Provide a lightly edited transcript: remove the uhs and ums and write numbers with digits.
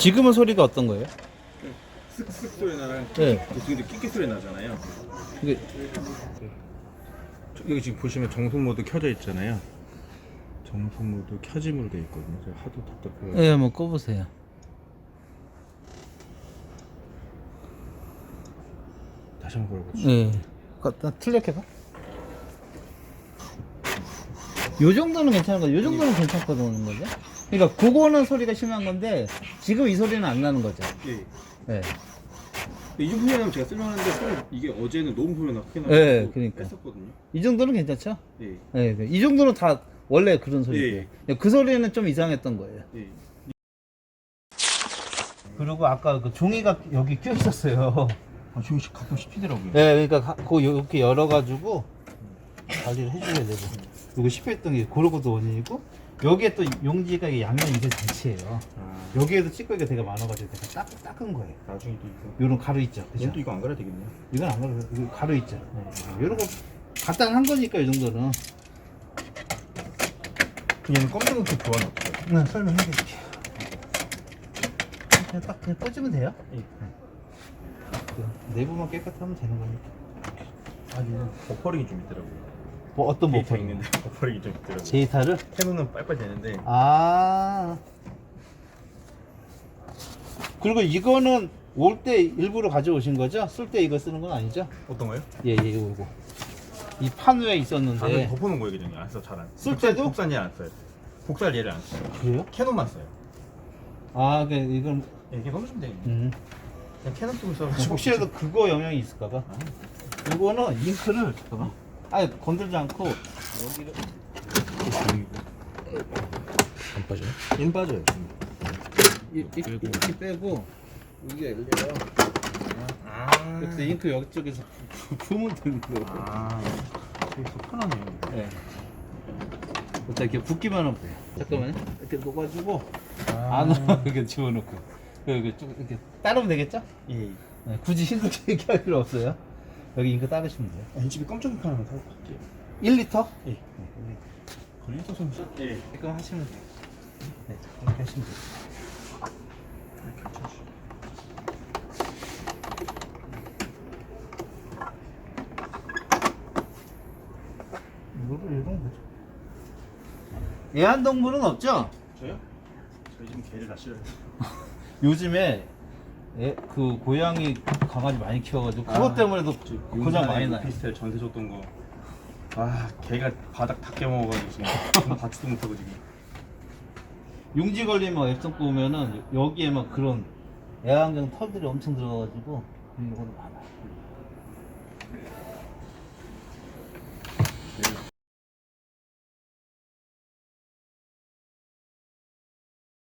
지금은 소리가 어떤 거예요? 쓱쓱 소리 나랑 네. 지금 끼끼 소리 나잖아요. 이게 여기 지금 보시면 정속 모드 켜져 있잖아요. 정속 모드 켜짐으로 돼 있거든요. 제가 하도 답답해요. 예, 한번 꺼보세요. 다시 한번 걸어보시죠. 예. 틀렸해봐. 요 정도는 괜찮은 거죠. 요 정도는 괜찮거든 거죠. 그러니까 그거는 소리가 심한 건데 지금 이 소리는 안 나는 거죠. 예. 예. 이 정도 소리나면 제가 쓸만한데 이게 어제는 너무 소리가 나게 나고 예, 그러니까. 뺐었거든요. 이 정도는 괜찮죠? 예. 예. 이 정도는 다 원래 그런 소리예요. 그 소리는 좀 이상했던 거예요. 예. 그리고 아까 그 종이가 여기 껴 있었어요. 아, 저기 가끔 씹히더라고요. 네, 그러니까 그거 이렇게 열어가지고 관리를 해줘야 되고. 이거 씹혔던 게 그런 것도 원인이고, 여기에 또 용지가 양면 인쇄 장치예요. 아, 여기에도 찌꺼기가 되게 많아가지고 내가 닦은 거예요. 나중에 또 이거. 요런 가루 있죠. 그죠? 얘는 또 이거 안 갈아야 되겠네요. 이건 안 그래요. 이거 가루 있죠. 요런 거 간단한 거니까 이 정도는. 얘는 검정색 교환 없어요. 네, 설명해 드릴게요. 그냥 딱 그냥 꽂으면 돼요. 예. 그 내부만 깨끗하면 되는 거니까. 아, 얘는 버퍼링이 좀 있더라고요. 뭐 어떤 데이터 버퍼링? 있는데 버퍼링이 좀 있더라고요. 데이터를? 캐논은 빨빨 되는데. 아. 그리고 이거는 올 때 일부러 가져오신 거죠? 쓸 때 이거 쓰는 건 아니죠? 어떤 거요? 예, 이거. 이 판 위에 있었는데. 다들 덮어놓은 거예요, 그냥. 안 써, 잘 안. 쓸 때도? 복산 얘안 써요. 복살 얘를 안 써요. 그래요? 캐논만 써요. 아, 그 이건 예, 이게 넣어주면 돼요. 음. 그냥 캐논 쓰고 있어가지고. 혹시라도 그거 영향이 있을까봐. 이거는 잉크를 잠깐만. 아니 건들지 않고 여기를 안 빠져요? 얘는 빠져요. 이렇게 빼고 여기가 열려요. 아. 그래서 잉크 여기쪽에서 부으면 되는 거예요. 아. 되게 편하네요. 네. 일단 이렇게 붓기만 하면 돼요. 잠깐만요. 이렇게 놓아가지고 안으로 이렇게 집어넣고 이렇게 쭉 이렇게 따르면 되겠죠? 예. 네, 굳이 힘들게 얘기할 필요 없어요. 여기 잉크 따르시면 돼요. 이 집에 깜짝이 하나 사고 갈게요. 1리터? 예. 걸리터 선수? 예. 이거 하시면 돼요. 네, 이렇게 하시면 돼요. 이거를 읽으면 되죠. 애완동물은 없죠? 저요? 저희 지금 개를 다 싫어요. 요즘에 그 고양이 강아지 많이 키워가지고 그것 때문에도 고장 많이 나요. 오피스텔 전세 줬던 거. 아, 개가 바닥 다 깨먹어가지고 지금 정말 받지도 못하고 지금. 용지 걸리면 앱성 보면은 여기에 막 그런 애완경 털들이 엄청 들어가가지고 이거는 많아요.